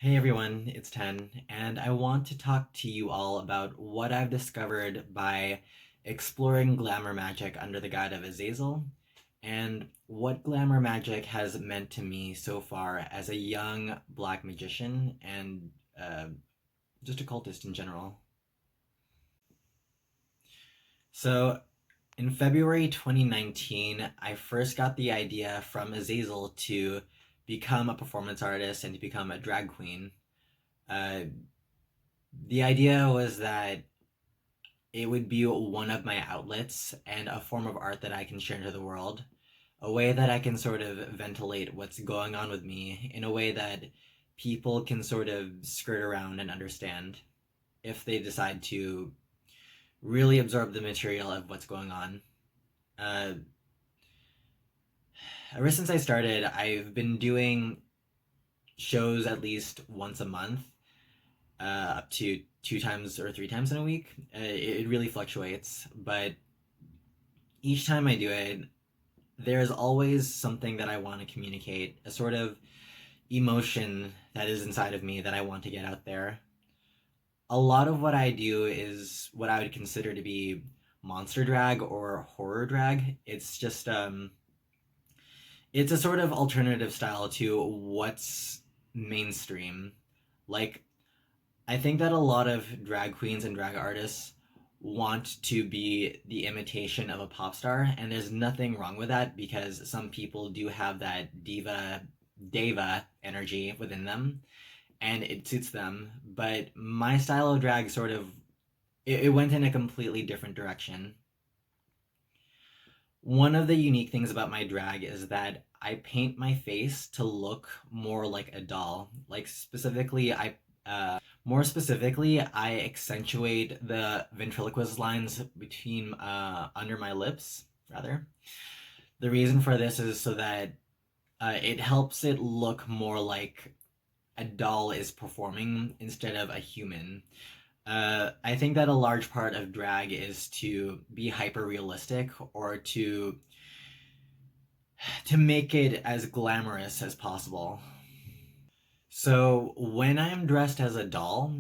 Hey everyone, it's 10, and I want to talk to you all about what I've discovered by exploring Glamour Magic under the guide of Azazel, and what Glamour Magic has meant to me so far as a young black magician and just a cultist in general. So, in February 2019, I first got the idea from Azazel to become a performance artist and to become a drag queen. Uh, the idea was that it would be one of my outlets and a form of art that I can share into the world. A way that I can sort of ventilate what's going on with me in a way that people can sort of skirt around and understand if they decide to really absorb the material of what's going on. Uh, Ever since I started, I've been doing shows at least once a month, up to two times or three times in a week. It really fluctuates, but each time I do it, there's always something that I want to communicate, a sort of emotion that is inside of me that I want to get out there. A lot of what I do is what I would consider to be monster drag or horror drag. It's a sort of alternative style to what's mainstream. Like, I think that a lot of drag queens and drag artists want to be the imitation of a pop star, and there's nothing wrong with that because some people do have that diva energy within them, and it suits them. But my style of drag sort of it went in a completely different direction. One of the unique things about my drag is that I paint my face to look more like a doll. Like specifically, more specifically, I accentuate the ventriloquist lines between under my lips, rather. The reason for this is so that it helps it look more like a doll is performing instead of a human. I think that a large part of drag is to be hyper realistic or to make it as glamorous as possible. So when I'm dressed as a doll,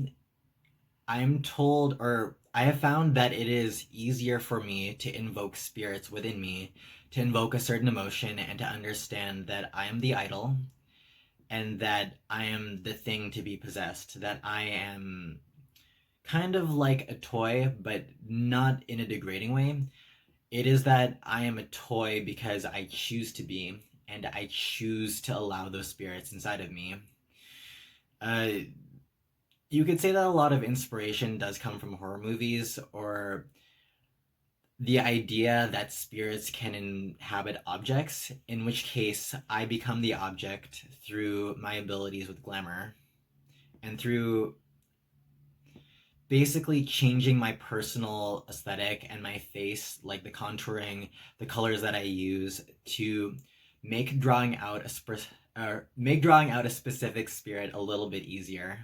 I'm told, or I have found that it is easier for me to invoke spirits within me, to invoke a certain emotion, and to understand that I am the idol and that I am the thing to be possessed, that I am kind of like a toy, but not in a degrading way. It is that I am a toy because I choose to be, and I choose to allow those spirits inside of me. Uh, you could say that a lot of inspiration does come from horror movies or the idea that spirits can inhabit objects, in which case I become the object through my abilities with glamour and through basically changing my personal aesthetic and my face, like the contouring, the colors that I use to make drawing out a make drawing out a specific spirit a little bit easier.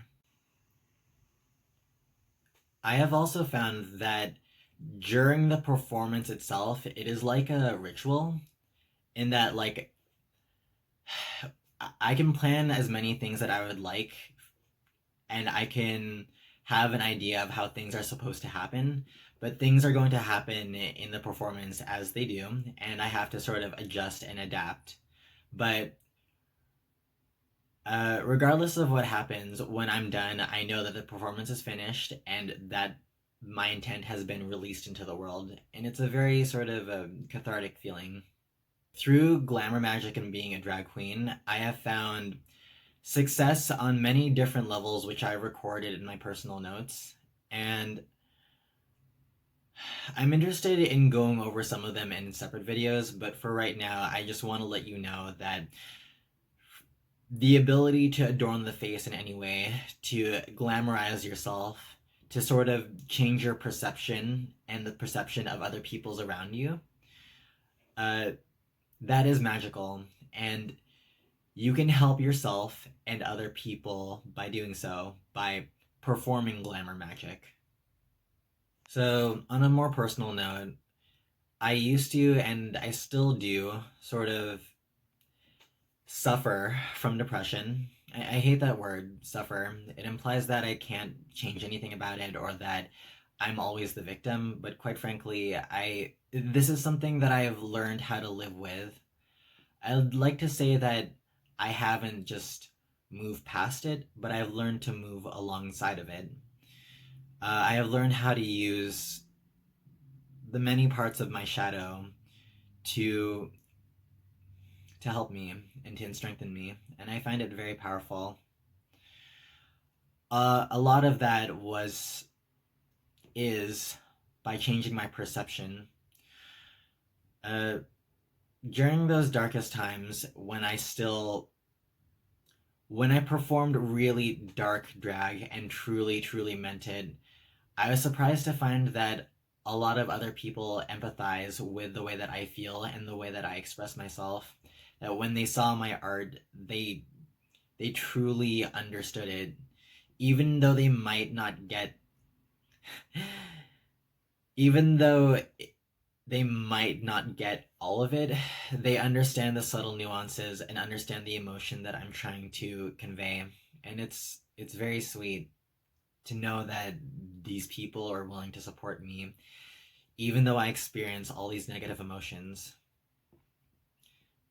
I have also found that during the performance itself, it is like a ritual in that like I can plan as many things that I would like and I can have an idea of how things are supposed to happen, but things are going to happen in the performance as they do, and I have to sort of adjust and adapt. But regardless of what happens, when I'm done, I know that the performance is finished and that my intent has been released into the world, and it's a very sort of cathartic feeling. Through Glamour Magic and being a drag queen, I have found success on many different levels, which I recorded in my personal notes. And I'm interested in going over some of them in separate videos, but for right now, I just want to let you know that the ability to adorn the face in any way, to glamorize yourself, to sort of change your perception and the perception of other people's around you, uh, that is magical. And you can help yourself and other people by doing so, by performing glamour magic. So, on a more personal note, I used to, and I still do, sort of suffer from depression. I hate that word, suffer. It implies that I can't change anything about it or that I'm always the victim, but quite frankly, I this is something that I have learned how to live with. I'd like to say that I haven't just moved past it, but I've learned to move alongside of it. I have learned how to use the many parts of my shadow to help me and to strengthen me, and I find it very powerful. A lot of that is by changing my perception. Uh, During those darkest times when I performed really dark drag and truly meant it, I was surprised to find that a lot of other people empathize with the way that I feel and the way that I express myself. That when they saw my art, they truly understood it, even though they might not get, even though they might not get all of it, they understand the subtle nuances and understand the emotion that I'm trying to convey. And it's very sweet to know that these people are willing to support me even though I experience all these negative emotions.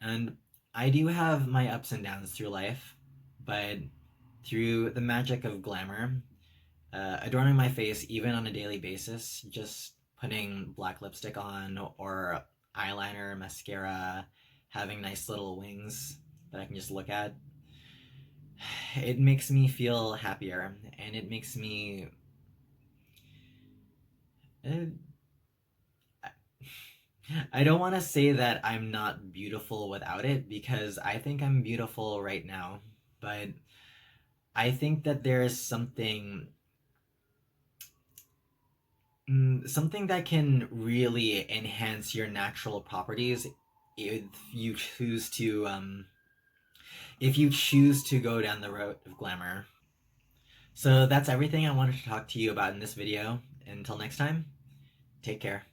And I do have my ups and downs through life, but through the magic of glamour, adorning my face even on a daily basis, just putting black lipstick on or eyeliner, mascara, having nice little wings that I can just look at, it makes me feel happier and it makes me. Uh, I don't want to say that I'm not beautiful without it because I think I'm beautiful right now, but I think that there is something that can really enhance your natural properties if you choose to go down the road of glamour. So that's everything I wanted to talk to you about in this video. Until next time, take care.